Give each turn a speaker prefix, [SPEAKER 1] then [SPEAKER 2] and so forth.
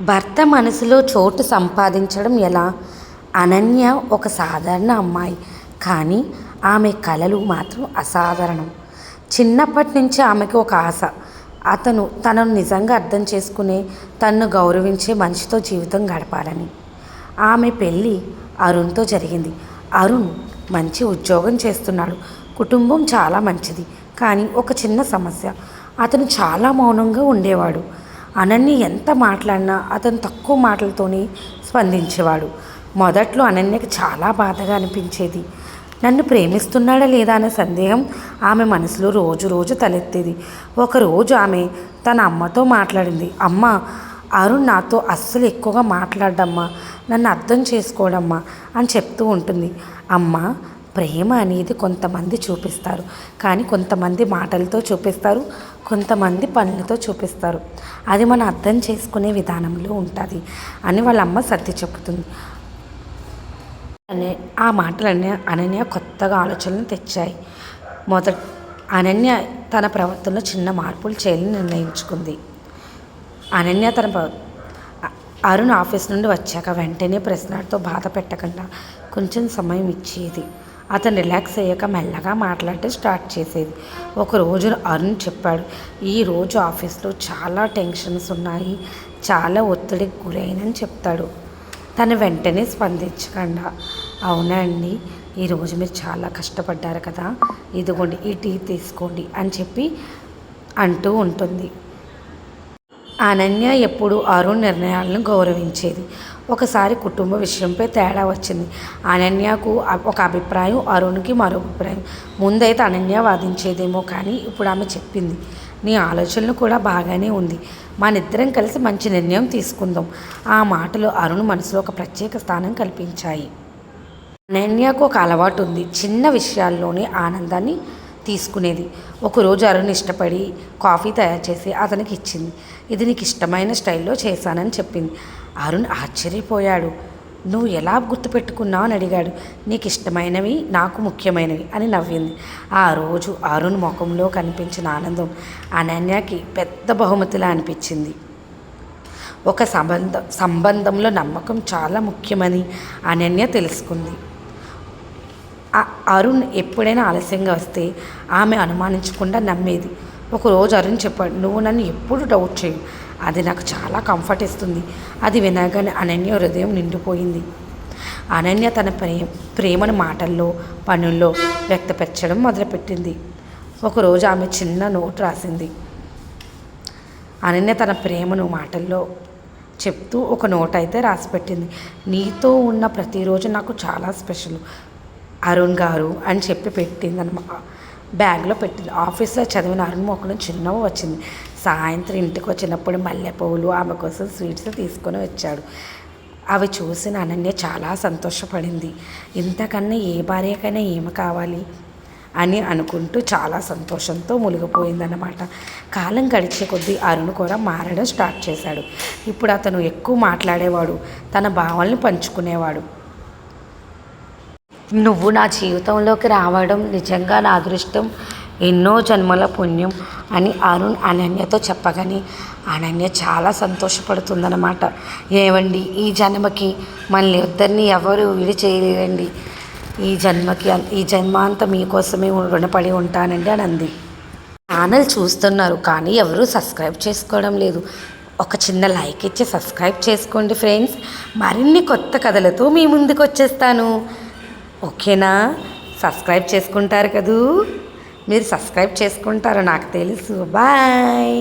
[SPEAKER 1] భర్త మనసులో చోటు సంపాదించడం ఎలా? అనన్య ఒక సాధారణ అమ్మాయి, కానీ ఆమె కలలు మాత్రం అసాధారణం. చిన్నప్పటి నుంచి ఆమెకు ఒక ఆశ, అతను తనను నిజంగా అర్థం చేసుకునే, తనను గౌరవించే మనిషితో జీవితం గడపాలని. ఆమె పెళ్ళి అరుణ్తో జరిగింది. అరుణ్ మంచి ఉద్యోగం చేస్తున్నాడు, కుటుంబం చాలా మంచిది. కానీ ఒక చిన్న సమస్య, అతను చాలా మౌనంగా ఉండేవాడు. అనన్య ఎంత మాట్లాడినా అతను తక్కువ మాటలతోనే స్పందించేవాడు. మొదట్లో అనన్యకి చాలా బాధగా అనిపించేది. నన్ను ప్రేమిస్తున్నాడా లేదా అనే సందేహం ఆమె మనసులో రోజు రోజు తలెత్తేది. ఒకరోజు ఆమె తన అమ్మతో మాట్లాడింది. అమ్మ, అరుణ్ నాతో అస్సలు ఎక్కువగా మాట్లాడమ్మా, నన్ను అర్థం చేసుకోవడమ్మా అని చెప్తూ ఉంటుంది. అమ్మ, ప్రేమ అనేది కొంతమంది చూపిస్తారు, కానీ కొంతమంది మాటలతో చూపిస్తారు, కొంతమంది పనులతో చూపిస్తారు. అది మనం అర్థం చేసుకునే విధానంలో ఉంటుంది అని వాళ్ళ అమ్మ సర్ది చెప్తుంది. ఆ మాటలన్నీ అనన్య కొత్తగా ఆలోచనలు తెచ్చాయి. అనన్య తన ప్రవర్తనలో చిన్న మార్పులు చేయాలని నిర్ణయించుకుంది. అనన్య అరుణ్ ఆఫీస్ నుండి వచ్చాక వెంటనే ప్రశ్నలతో బాధ పెట్టకుండా కొంచెం సమయం ఇచ్చేది. అతను రిలాక్స్ అయ్యాక మెల్లగా మాట్లాడటం స్టార్ట్ చేసేది. ఒకరోజు అరుణ్ చెప్పాడు, ఈరోజు ఆఫీస్లో చాలా టెన్షన్స్ ఉన్నాయి, చాలా ఒత్తిడికి గురైనని చెప్తాడు. తను వెంటనే స్పందించకుండా, అవునా అండి, ఈరోజు మీరు చాలా కష్టపడ్డారు కదా, ఇదిగోండి ఈ టీ తీసుకోండి అని చెప్పి అంటూ ఉంటుంది. అనన్య ఎప్పుడు అరుణ్ నిర్ణయాలను గౌరవించేది. ఒకసారి కుటుంబ విషయంపై తేడా వచ్చింది. అనన్యకు ఒక అభిప్రాయం, అరుణ్కి మరో అభిప్రాయం. ముందైతే అనన్య వాదించేదేమో, కానీ ఇప్పుడు ఆమె చెప్పింది, నీ ఆలోచనలు కూడా బాగానే ఉంది, మనిద్దరం కలిసి మంచి నిర్ణయం తీసుకుందాం. ఆ మాటలు అరుణ్ మనసులో ఒక ప్రత్యేక స్థానం కల్పించాయి. అనన్యకు ఒక అలవాటు ఉంది, చిన్న విషయాల్లోనే ఆనందాన్ని తీసుకునేది. ఒకరోజు అరుణ్ ఇష్టపడి కాఫీ తయారు చేసి అతనికి ఇచ్చింది. ఇది నీకు ఇష్టమైన స్టైల్లో చేశానని చెప్పింది. అరుణ్ ఆశ్చర్యపోయాడు. నువ్వు ఎలా గుర్తుపెట్టుకున్నావు అని అడిగాడు. నీకు ఇష్టమైనవి నాకు ముఖ్యమైనవి అని నవ్వింది. ఆ రోజు అరుణ్ ముఖంలో కనిపించిన ఆనందం అనన్యకి పెద్ద బహుమతిలా అనిపించింది. ఒక సంబంధంలో నమ్మకం చాలా ముఖ్యమని అనన్య తెలుసుకుంది. అరుణ్ ఎప్పుడైనా ఆలస్యంగా వస్తే ఆమె అనుమానించకుండా నమ్మేది. ఒకరోజు అరుణ్ చెప్పాడు, నువ్వు నన్ను ఎప్పుడు డౌట్ చేయు, అది నాకు చాలా కంఫర్ట్ ఇస్తుంది. అది వినగానే అనన్య హృదయం నిండిపోయింది. అనన్య తన ప్రేమను మాటల్లో, పనుల్లో వ్యక్తపరచడం మొదలుపెట్టింది. ఒకరోజు ఆమె చిన్న నోట్ రాసింది. అనన్య తన ప్రేమను మాటల్లో చెప్తూ ఒక నోట్ అయితే రాసిపెట్టింది. నీతో ఉన్న ప్రతిరోజు నాకు చాలా స్పెషల్ అరుణ్ గారు అని చెప్పి పెట్టింది అనమాట. బ్యాగ్లో పెట్టింది. ఆఫీస్లో చదివిన అరుణ్ మొక్కలు చిన్నవి వచ్చింది. సాయంత్రం ఇంటికి వచ్చినప్పుడు మల్లెపూలు, ఆమె కోసం స్వీట్స్ తీసుకొని వచ్చాడు. అవి చూసిన అనన్య చాలా సంతోషపడింది. ఇంతకన్నా ఏ భార్యకైనా ఏమి కావాలి అని అనుకుంటూ చాలా సంతోషంతో మునిగిపోయిందన్నమాట. కాలం గడిచే కొద్దీ అరుణ్ కూడా మారడం స్టార్ట్ చేశాడు. ఇప్పుడు అతను ఎక్కువ మాట్లాడేవాడు, తన భావాలను పంచుకునేవాడు. నువ్వు నా జీవితంలోకి రావడం నిజంగా నా అదృష్టం, ఎన్నో జన్మల పుణ్యం అని అరుణ్ అనన్యతో చెప్పగానే అనన్య చాలా సంతోషపడుతుందన్నమాట. ఏవండి, ఈ జన్మకి మనల్ని ఇద్దరిని ఎవరు విడి చేయలేరండి, ఈ జన్మాంతం మీకోసమే రుణపడి ఉంటానండి అని అంది. ఛానల్ చూస్తున్నారు కానీ ఎవరూ సబ్స్క్రైబ్ చేసుకోవడం లేదు. ఒక చిన్న లైక్ ఇచ్చి సబ్స్క్రైబ్ చేసుకోండి ఫ్రెండ్స్. మరిన్ని కొత్త కథలతో మీ ముందుకు వచ్చేస్తాను. ఓకేనా? సబ్స్క్రైబ్ చేసుకుంటారు కదూ, మీరు సబ్స్క్రైబ్ చేసుకుంటారో నాకు తెలుసు. బాయ్.